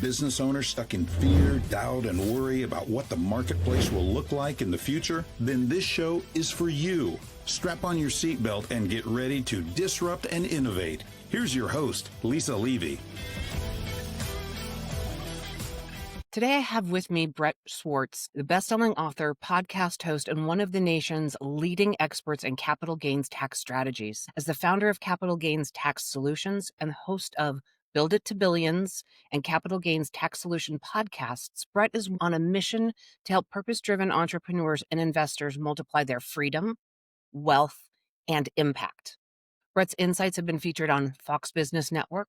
business owner stuck in fear, doubt, and worry about what the marketplace will look like in the future? Then this show is for you. Strap on your seatbelt and get ready to disrupt and innovate. Here's your host, Lisa Levy. Today I have with me Brett Swarts, the best-selling author, podcast host, and one of the nation's leading experts in capital gains tax strategies. As the founder of Capital Gains Tax Solutions and host of Build It to Billions and Capital Gains Tax Solution podcasts, Brett is on a mission to help purpose-driven entrepreneurs and investors multiply their freedom, wealth, and impact. Brett's insights have been featured on Fox Business Network,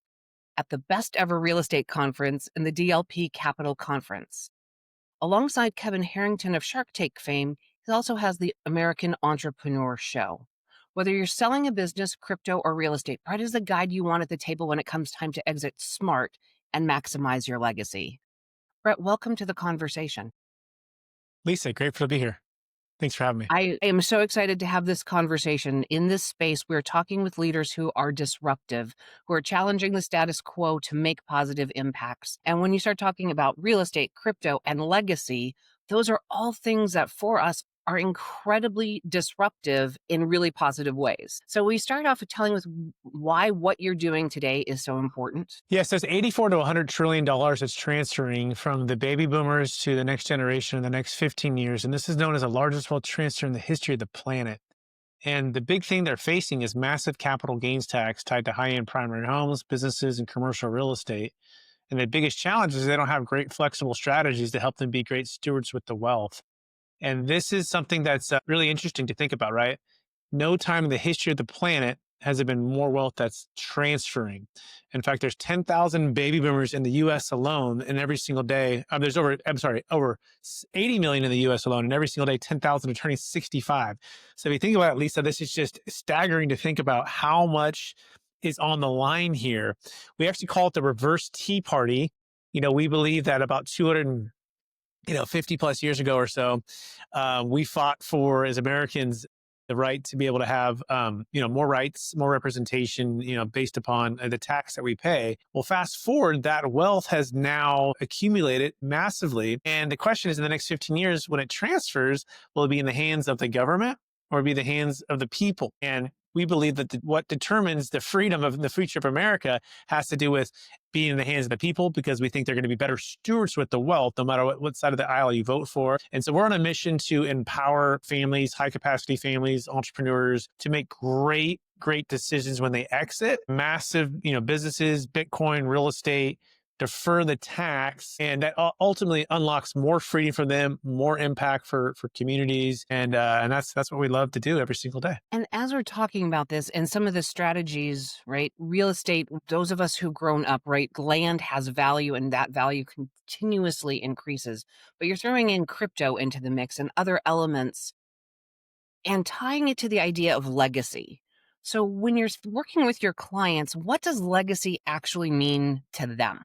at the Best Ever Real Estate Conference and the DLP Capital Conference. Alongside Kevin Harrington of Shark Tank fame, he also has the American Entrepreneur Show. Whether you're selling a business, crypto, or real estate, Brett is the guide you want at the table when it comes time to exit smart and maximize your legacy. Brett, welcome to the conversation. Lisa, grateful to be here. Thanks for having me. I am so excited to have this conversation. In this space, we're talking with leaders who are disruptive, who are challenging the status quo to make positive impacts. And when you start talking about real estate, crypto, and legacy, those are all things that for us are incredibly disruptive in really positive ways. So we start off with telling us why what you're doing today is so important. Yes, there's $84 to $100 trillion that's transferring from the baby boomers to the next generation in the next 15 years. And this is known as the largest wealth transfer in the history of the planet. And the big thing they're facing is massive capital gains tax tied to high-end primary homes, businesses, and commercial real estate. And the biggest challenge is they don't have great flexible strategies to help them be great stewards with the wealth. And this is something that's really interesting to think about, right? No time in the history of the planet has there been more wealth that's transferring. In fact, there's 10,000 baby boomers in the U.S. alone, and every single day, there's over 80 million in the U.S. alone, and every single day, 10,000 are turning 65. So if you think about it, Lisa, this is just staggering to think about how much is on the line here. We actually call it the reverse Tea Party. We believe that about 50 plus years ago or so, we fought for, as Americans, the right to be able to have, more rights, more representation, based upon the tax that we pay. Well, fast forward, that wealth has now accumulated massively. And the question is, in the next 15 years, when it transfers, will it be in the hands of the government or be the hands of the people? And we believe that what determines the freedom of the future of America has to do with being in the hands of the people, because we think they're going to be better stewards with the wealth, no matter what side of the aisle you vote for. And so we're on a mission to empower families, high capacity families, entrepreneurs to make great decisions when they exit massive, businesses, Bitcoin, real estate, defer the tax, and that ultimately unlocks more freedom for them, more impact for communities, and that's what we love to do every single day. And as we're talking about this and some of the strategies, right, real estate, those of us who've grown up, right, land has value and that value continuously increases, but you're throwing in crypto into the mix and other elements and tying it to the idea of legacy. So when you're working with your clients, what does legacy actually mean to them?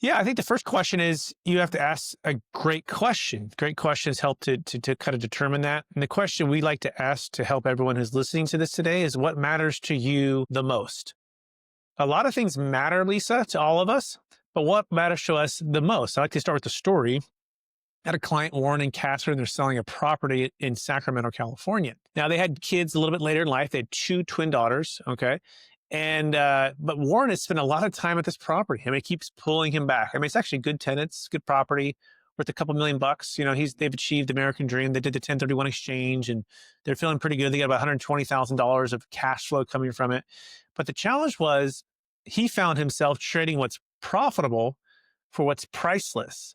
Yeah, I think the first question is you have to ask a great question. Great questions help to kind of determine that. And the question we like to ask to help everyone who's listening to this today is, what matters to you the most? A lot of things matter, Lisa, to all of us, but what matters to us the most? I like to start with the story. I had a client, Warren and Catherine, they're selling a property in Sacramento, California. Now, they had kids a little bit later in life. They had 2 twin daughters, okay? And, but Warren has spent a lot of time at this property. It keeps pulling him back. It's actually good tenants, good property, worth a couple $1 million. They've achieved the American dream. They did the 1031 exchange and they're feeling pretty good. They got about $120,000 of cash flow coming from it. But the challenge was he found himself trading what's profitable for what's priceless.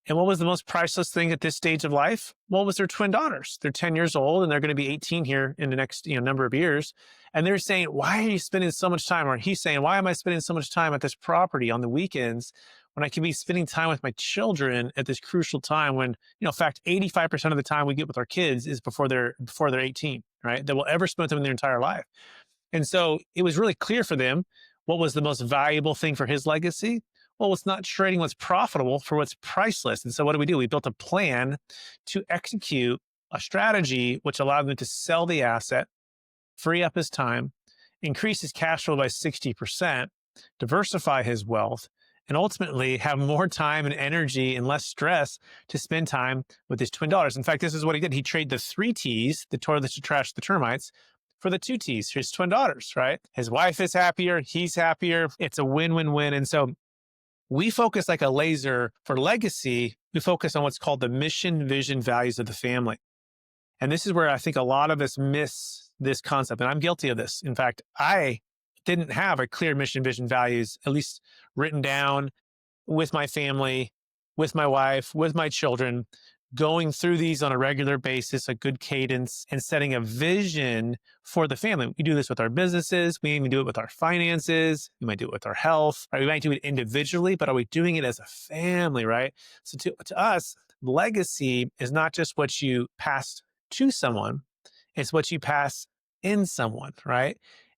And what was the most priceless thing at this stage of life? Well, it was their twin daughters. They're 10 years old and they're going to be 18 here in the next number of years. And they're saying, why are you spending so much time? Or he's saying, why am I spending so much time at this property on the weekends when I can be spending time with my children at this crucial time when, in fact, 85% of the time we get with our kids is before they're 18, right? That we'll ever spend with them in their entire life. And so it was really clear for them what was the most valuable thing for his legacy. Well, it's not trading what's profitable for what's priceless. And so what do? We built a plan to execute a strategy which allowed them to sell the asset, free up his time, increase his cash flow by 60%, diversify his wealth, and ultimately have more time and energy and less stress to spend time with his twin daughters. In fact, this is what he did. He traded the 3 T's, the toilets, the trash, the termites, for the 2 T's, his twin daughters, right? His wife is happier. He's happier. It's a win-win-win. And so we focus like a laser for legacy. We focus on what's called the mission, vision, values of the family. And this is where I think a lot of us miss this concept. And I'm guilty of this. In fact, I didn't have a clear mission, vision, values, at least written down with my family, with my wife, with my children, going through these on a regular basis, a good cadence, and setting a vision for the family. We do this with our businesses. We even do it with our finances. We might do it with our health. Right? We might do it individually, but are we doing it as a family, right? So to us, legacy is not just what you pass to someone, it's what you pass in someone, right?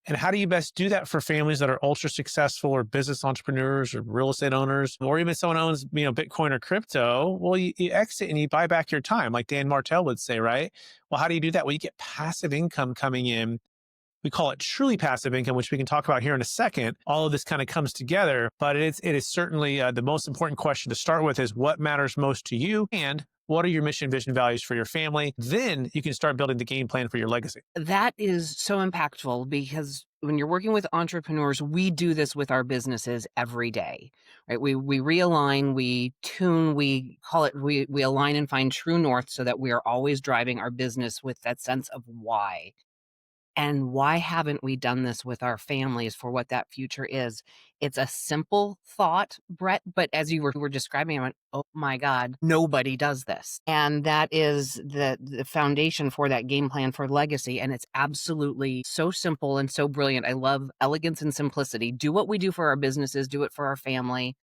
And how do you best do that for families that are ultra successful or business entrepreneurs or real estate owners, or even someone owns, Bitcoin or crypto? Well, you exit and you buy back your time, like Dan Martell would say, right? Well, how do you do that? Well, you get passive income coming in. We call it truly passive income, which we can talk about here in a second. All of this kind of comes together, but it is certainly the most important question to start with is what matters most to you and what are your mission, vision, values for your family? Then you can start building the game plan for your legacy. That is so impactful because when you're working with entrepreneurs, we do this with our businesses every day, right? We realign, we tune, we call it, we align and find true north so that we are always driving our business with that sense of why. And why haven't we done this with our families for what that future is? It's a simple thought, Brett, but as you were describing, I went, oh my God, nobody does this. And that is the foundation for that game plan for legacy. And it's absolutely so simple and so brilliant. I love elegance and simplicity. Do what we do for our businesses, do it for our family.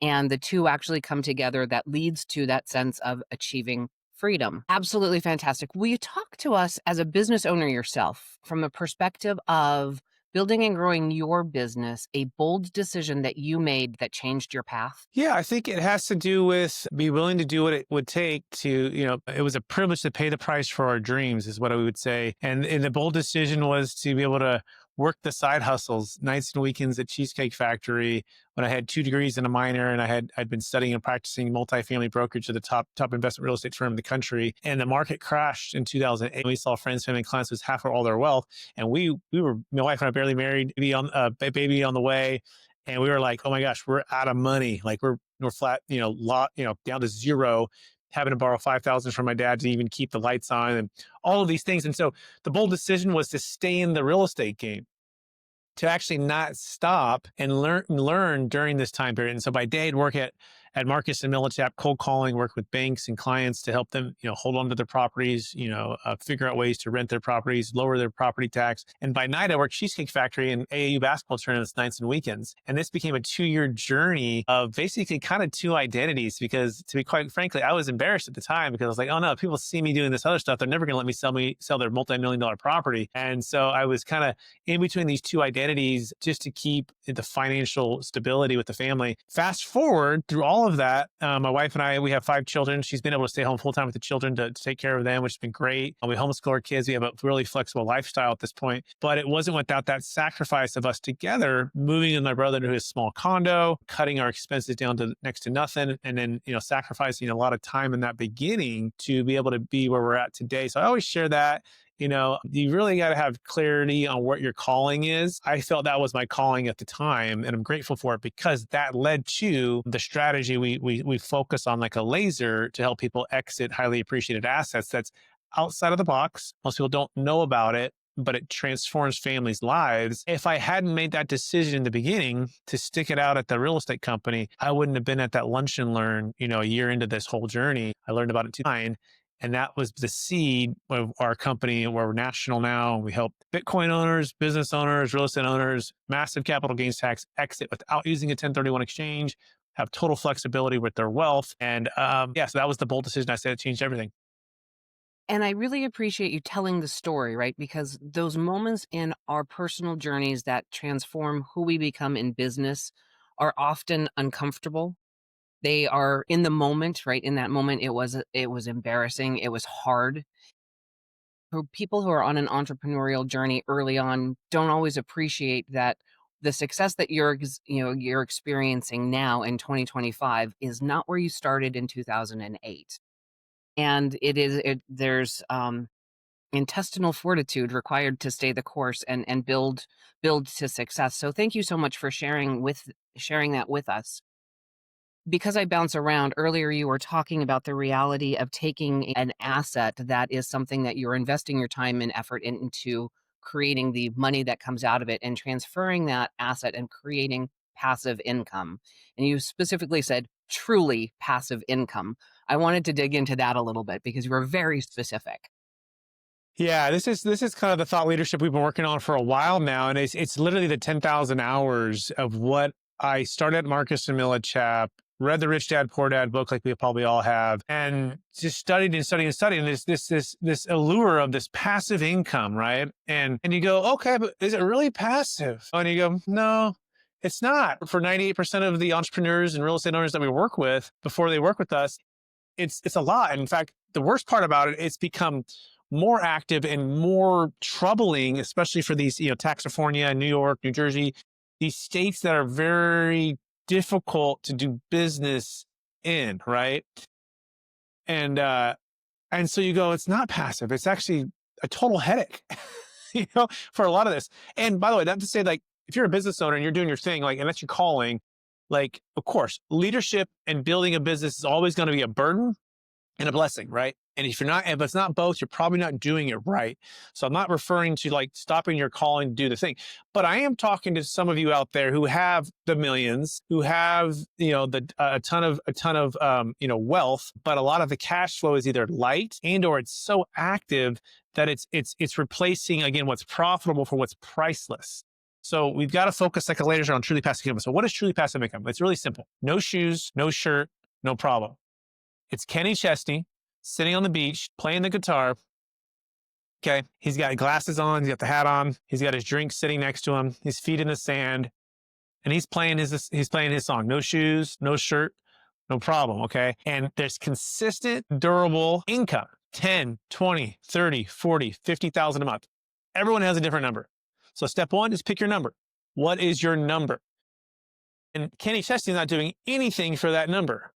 And the two actually come together that leads to that sense of achieving freedom. Absolutely fantastic. Will you talk to us as a business owner yourself from the perspective of building and growing your business, a bold decision that you made that changed your path? Yeah, I think it has to do with be willing to do what it would take to, it was a privilege to pay the price for our dreams is what I would say. And the bold decision was to be able to work the side hustles, nights and weekends at Cheesecake Factory when I had 2 degrees and a minor and I'd been studying and practicing multifamily brokerage at the top investment real estate firm in the country. And the market crashed in 2008. We saw friends, family, and clients lose half or all their wealth. And we were, my wife and I barely married, baby on the way. And we were like, oh my gosh, we're out of money. Like we're flat, down to zero, having to borrow 5,000 from my dad to even keep the lights on and all of these things. And so the bold decision was to stay in the real estate game, to actually not stop and learn during this time period. And so by day, I'd work at Marcus and Millichap, cold calling, work with banks and clients to help them, hold on to their properties, figure out ways to rent their properties, lower their property tax. And by night, I worked Cheesecake Factory and AAU basketball tournaments, nights and weekends. And this became a 2-year journey of basically kind of two identities, because to be quite frankly, I was embarrassed at the time because I was like, oh no, people see me doing this other stuff. They're never going to let me sell their multi-million-dollar property. And so I was kind of in between these two identities just to keep the financial stability with the family. Fast forward through all of that, my wife and I, we have 5 children. She's been able to stay home full time with the children to take care of them, which has been great. We homeschool our kids. We have a really flexible lifestyle at this point, but it wasn't without that sacrifice of us together, moving with my brother to his small condo, cutting our expenses down to next to nothing, and then, sacrificing a lot of time in that beginning to be able to be where we're at today. So I always share that. You really got to have clarity on what your calling is. I felt that was my calling at the time, and I'm grateful for it because that led to the strategy we focus on like a laser to help people exit highly appreciated assets that's outside of the box. Most people don't know about it, but it transforms families' lives. If I hadn't made that decision in the beginning to stick it out at the real estate company, I wouldn't have been at that lunch and learn, a year into this whole journey. I learned about it in 2009. And that was the seed of our company where we're national now. We help Bitcoin owners, business owners, real estate owners, massive capital gains tax exit without using a 1031 exchange, have total flexibility with their wealth. And so that was the bold decision. I said it changed everything. And I really appreciate you telling the story, right? Because those moments in our personal journeys that transform who we become in business are often uncomfortable. They are in the moment, right? In that moment, it was embarrassing. It was hard. For people who are on an entrepreneurial journey early on, don't always appreciate that the success that you're experiencing now in 2025 is not where you started in 2008. And there's intestinal fortitude required to stay the course and build to success. So thank you so much for sharing that with us. Because I bounce around, earlier you were talking about the reality of taking an asset that is something that you're investing your time and effort into creating the money that comes out of it and transferring that asset and creating passive income. And you specifically said truly passive income. I wanted to dig into that a little bit because you were very specific. Yeah, this is kind of the thought leadership we've been working on for a while now, and it's literally the 10,000 hours of what I started at Marcus and Millichap, read the Rich Dad Poor Dad book like we probably all have, and just studied and studied and studied. And this allure of this passive income, right? And you go, okay, but is it really passive? And you go, no, it's not. For 98% of the entrepreneurs and real estate owners that we work with before they work with us, it's a lot. And in fact, the worst part about it, it's become more active and more troubling, especially for these, California, New York, New Jersey, these states that are very difficult to do business in, right? And so you go, it's not passive. It's actually a total headache, for a lot of this. And by the way, not to say like, if you're a business owner and you're doing your thing, like, and that's your calling, like, of course, leadership and building a business is always going to be a burden and a blessing, right? And if it's not both, you're probably not doing it right. So I'm not referring to like stopping your calling to do the thing, but I am talking to some of you out there who have the millions, who have, a ton of wealth, but a lot of the cash flow is either light or it's so active that it's replacing, again, what's profitable for what's priceless. So we've got to focus like a laser on truly passive income. So what is truly passive income? It's really simple. No shoes, no shirt, no problem. It's Kenny Chesney sitting on the beach, playing the guitar. Okay. He's got glasses on. He's got the hat on. He's got his drink sitting next to him. His feet in the sand. And he's playing his song. No shoes, no shirt, no problem. Okay. And there's consistent, durable income, 10, 20, 30, 40, 50,000 a month. Everyone has a different number. So step one is pick your number. What is your number? And Kenny Chesney's not doing anything for that number.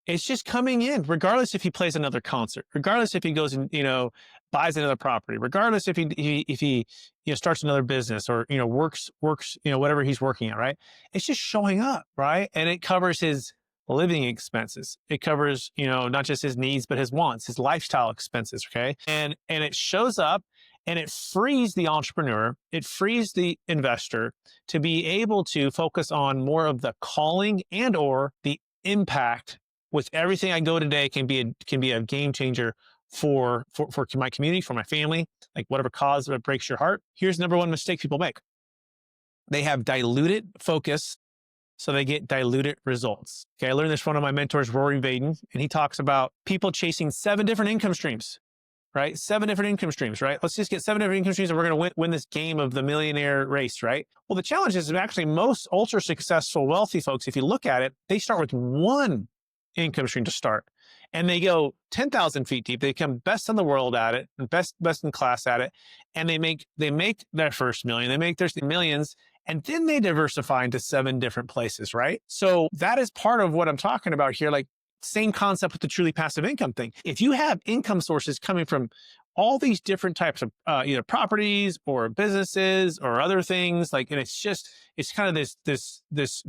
It's just coming in, regardless if he plays another concert, regardless if he goes and, buys another property, regardless if he starts another business or, works, whatever he's working at, right? It's just showing up, right? And it covers his living expenses. It covers, not just his needs, but his wants, his lifestyle expenses, okay? And it shows up and it frees the entrepreneur, it frees the investor to be able to focus on more of the calling and or the impact. With everything I go today can be a game changer for my community, for my family, like whatever cause that breaks your heart. Here's the number one mistake people make. They have diluted focus, so they get diluted results. Okay, I learned this from one of my mentors, Rory Vaden, and he talks about people chasing 7 different income streams, right? 7 different income streams, right? Let's just get 7 different income streams and we're going to win this game of the millionaire race, right? Well, the challenge is actually most ultra successful, wealthy folks, if you look at it, they start with one income stream to start. And they go 10,000 feet deep. They become best in the world at it, best in class at it. And they make their first million, they make their millions, and then they diversify into 7 different places, right? So that is part of what I'm talking about here. Like same concept with the truly passive income thing. If you have income sources coming from all these different types of either properties or businesses or other things, like, and it's kind of this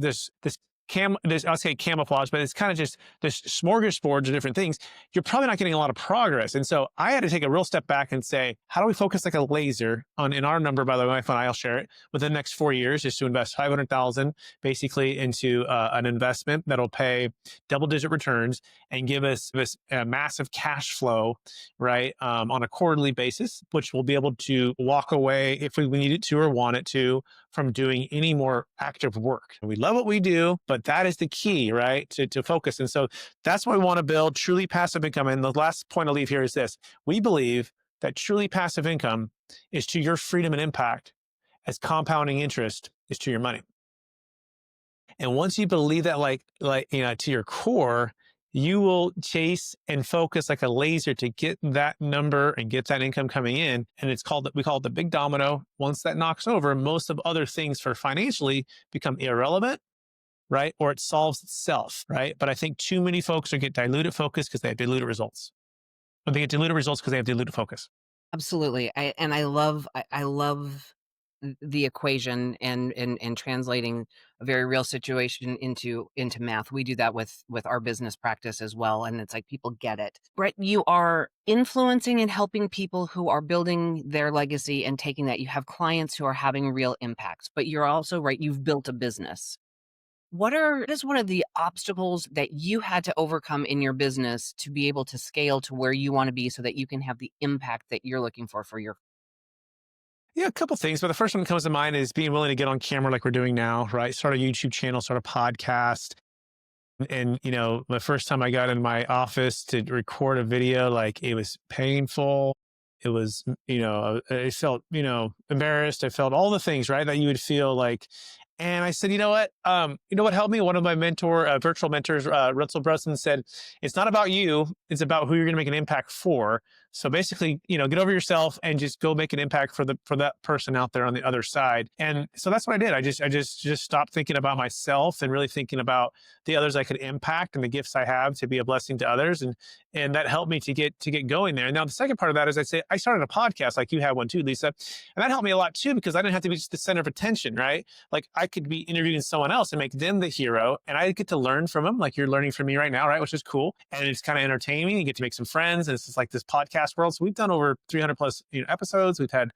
I'll say camouflage, but it's kind of just this smorgasbord of different things. You're probably not getting a lot of progress. And so I had to take a real step back and say, how do we focus like a laser in our number, by the way, my phone, I'll share it, within the next 4 years is to invest 500,000 basically into an investment that'll pay double-digit returns and give us this massive cash flow, right, on a quarterly basis, which we'll be able to walk away if we need it to or want it to from doing any more active work. We love what we do, but that is the key, right, to focus. And so that's why we want to build truly passive income. And the last point I'll leave here is this. We believe that truly passive income is to your freedom and impact as compounding interest is to your money. And once you believe that, to your core, you will chase and focus like a laser to get that number and get that income coming in. And we call it the big domino. Once that knocks over, most of other things for financially become irrelevant, right? Or it solves itself, right? But I think too many folks get diluted focus because they have diluted results. Or they get diluted results because they have diluted focus. Absolutely. I love the equation and translating a very real situation into math. We do that with our business practice as well, and it's like people get it. Brett, you are influencing and helping people who are building their legacy and taking that. You have clients who are having real impacts, but you're also right, you've built a business. What is one of the obstacles that you had to overcome in your business to be able to scale to where you want to be so that you can have the impact that you're looking for your. Yeah, a couple things, but the first one that comes to mind is being willing to get on camera like we're doing now, right? Start a YouTube channel, start a podcast. And, the first time I got in my office to record a video, like it was painful. It was, I felt, embarrassed. I felt all the things, right, that you would feel like. And I said, you know what helped me? One of my virtual mentors, Russell Brunson, said, it's not about you. It's about who you're going to make an impact for. So basically, get over yourself and just go make an impact for that person out there on the other side. And so that's what I did. I just stopped thinking about myself and really thinking about the others I could impact and the gifts I have to be a blessing to others. And that helped me to get going there. And now the second part of that is I started a podcast like you had one too, Lisa. And that helped me a lot too, because I didn't have to be just the center of attention, right? Like I could be interviewing someone else and make them the hero, and I get to learn from them like you're learning from me right now, right? Which is cool. And it's kind of entertaining. You get to make some friends. And it's just like this podcast world. So we've done over 300 plus episodes. We've had,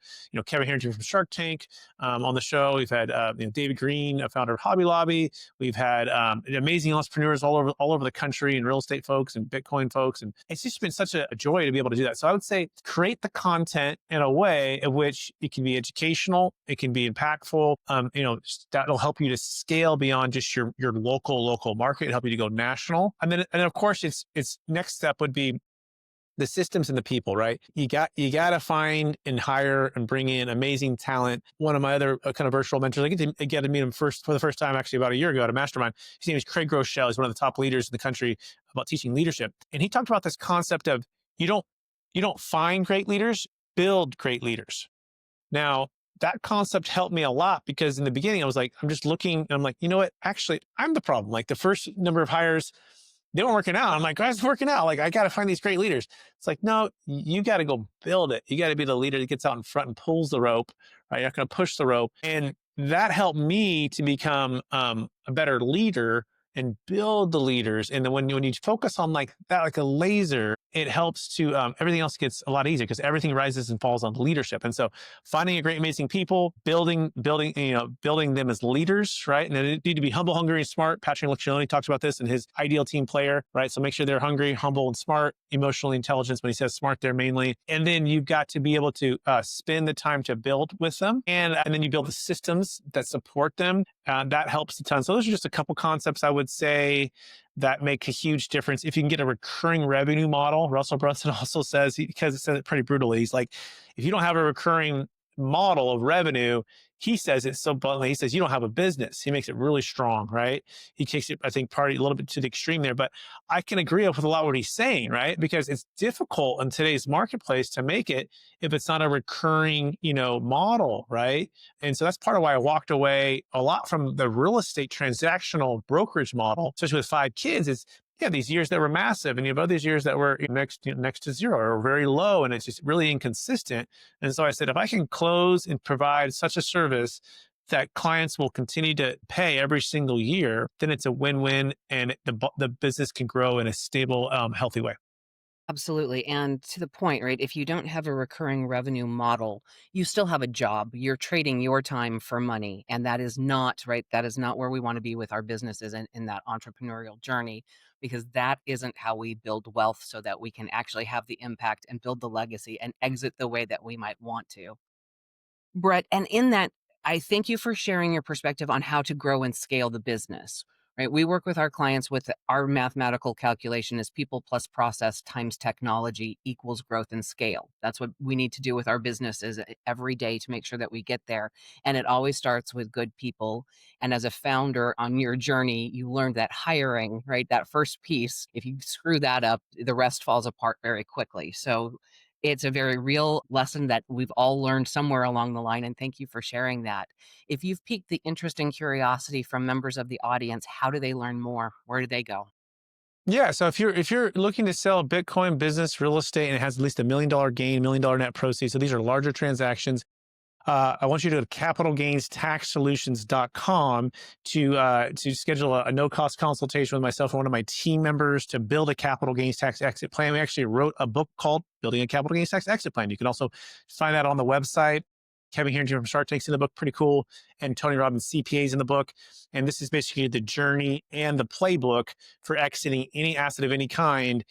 Kevin Harrington from Shark Tank on the show. We've had David Green, a founder of Hobby Lobby. We've had amazing entrepreneurs all over the country, and real estate folks and Bitcoin folks. And it's just been such a joy to be able to do that. So I would say create the content in a way in which it can be educational, it can be impactful. That'll help you to scale beyond just your local market, help you to go national. And of course it's next step would be the systems and the people, right? You got to find and hire and bring in amazing talent. One of my other kind of virtual mentors, I get to meet him for the first time, actually about a year ago at a mastermind. His name is Craig Rochelle. He's one of the top leaders in the country about teaching leadership. And he talked about this concept of you don't find great leaders, build great leaders. Now, that concept helped me a lot because in the beginning I was like, I'm just looking and I'm like, you know what? Actually, I'm the problem. Like the first number of hires, they weren't working out. I'm like, guys, working out. Like, I got to find these great leaders. It's like, no, you got to go build it. You got to be the leader that gets out in front and pulls the rope, right? You're not going to push the rope. And that helped me to become a better leader and build the leaders. And then when you focus on like that, like a laser, it helps to, everything else gets a lot easier because everything rises and falls on leadership. And so finding a great, amazing people, building them as leaders, right? And they need to be humble, hungry, and smart. Patrick Leccioni talks about this in his ideal team player, right? So make sure they're hungry, humble, and smart, emotionally intelligent. When he says smart there mainly. And then you've got to be able to spend the time to build with them. And then you build the systems that support them. That helps a ton. So those are just a couple concepts I would say that make a huge difference. If you can get a recurring revenue model, Russell Brunson also says, because it says it pretty brutally, he's like, if you don't have a recurring model of revenue, he says it so bluntly, he says, you don't have a business. He makes it really strong, right? He takes it, I think, a little bit to the extreme there, but I can agree with a lot of what he's saying, right? Because it's difficult in today's marketplace to make it if it's not a recurring, model, right? And so that's part of why I walked away a lot from the real estate transactional brokerage model, especially with 5 kids, is these years that were massive, and you have other years that were next to zero or very low, and it's just really inconsistent. And so I said, if I can close and provide such a service that clients will continue to pay every single year, then it's a win-win, and the business can grow in a stable, healthy way. Absolutely. And to the point, right? If you don't have a recurring revenue model, you still have a job. You're trading your time for money. And that is not, right? That is not where we want to be with our businesses in that entrepreneurial journey, because that isn't how we build wealth so that we can actually have the impact and build the legacy and exit the way that we might want to. Brett, and in that, I thank you for sharing your perspective on how to grow and scale the business. right? We work with our clients with our mathematical calculation is people plus process times technology equals growth and scale. That's what we need to do with our businesses every day to make sure that we get there. And it always starts with good people. And as a founder on your journey, you learned that hiring, right? That first piece, if you screw that up, the rest falls apart very quickly. So it's a very real lesson that we've all learned somewhere along the line. And thank you for sharing that. If you've piqued the interest and curiosity from members of the audience, how do they learn more? Where do they go? Yeah. So if you're looking to sell Bitcoin business, real estate, and it has at least $1 million gain, $1 million net proceeds, so these are larger transactions, I want you to go to capitalgainstaxsolutions.com to schedule a no-cost consultation with myself and one of my team members to build a capital gains tax exit plan. We actually wrote a book called Building a Capital Gains Tax Exit Plan. You can also find that on the website. Kevin here from Shark Tank's in the book, pretty cool, and Tony Robbins CPA's in the book. And this is basically the journey and the playbook for exiting any asset of any kind.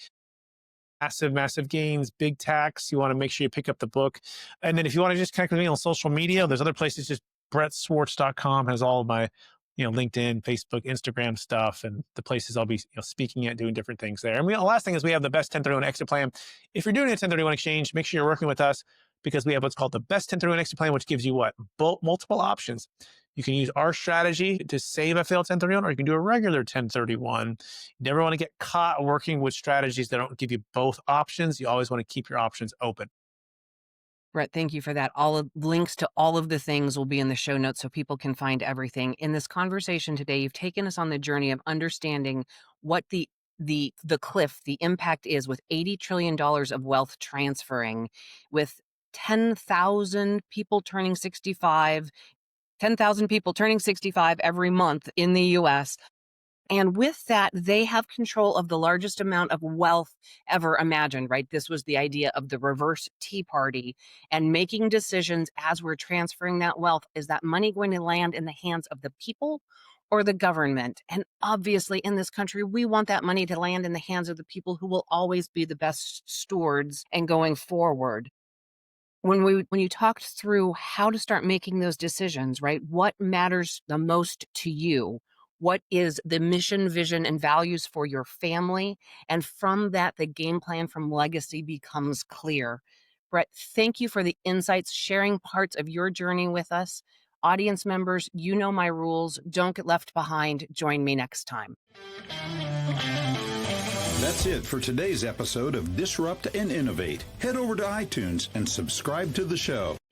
Massive gains, big tax. You want to make sure you pick up the book. And then if you want to just connect with me on social media, there's other places. Just brettswarts.com has all of my, LinkedIn, Facebook, Instagram stuff, and the places I'll be speaking at, doing different things there. And the last thing is we have the best 1031 exit plan. If you're doing a 1031 exchange, make sure you're working with us because we have what's called the best 1031 exit plan, which gives you what? Multiple options. You can use our strategy to save a failed 1031, or you can do a regular 1031. You never want to get caught working with strategies that don't give you both options. You always want to keep your options open. Brett, thank you for that. All of links to all of the things will be in the show notes so people can find everything. In this conversation today, you've taken us on the journey of understanding what the cliff, the impact is with $80 trillion of wealth transferring, with 10,000 people turning 65 every month in the US. And with that, they have control of the largest amount of wealth ever imagined, right? This was the idea of the reverse Tea Party and making decisions as we're transferring that wealth. Is that money going to land in the hands of the people or the government? And obviously in this country, we want that money to land in the hands of the people who will always be the best stewards and going forward. When you talked through how to start making those decisions, right? What matters the most to you? What is the mission, vision, and values for your family? And from that, the game plan from legacy becomes clear. Brett, thank you for the insights, sharing parts of your journey with us. Audience members, you know my rules. Don't get left behind. Join me next time. That's it for today's episode of Disrupt and Innovate. Head over to iTunes and subscribe to the show.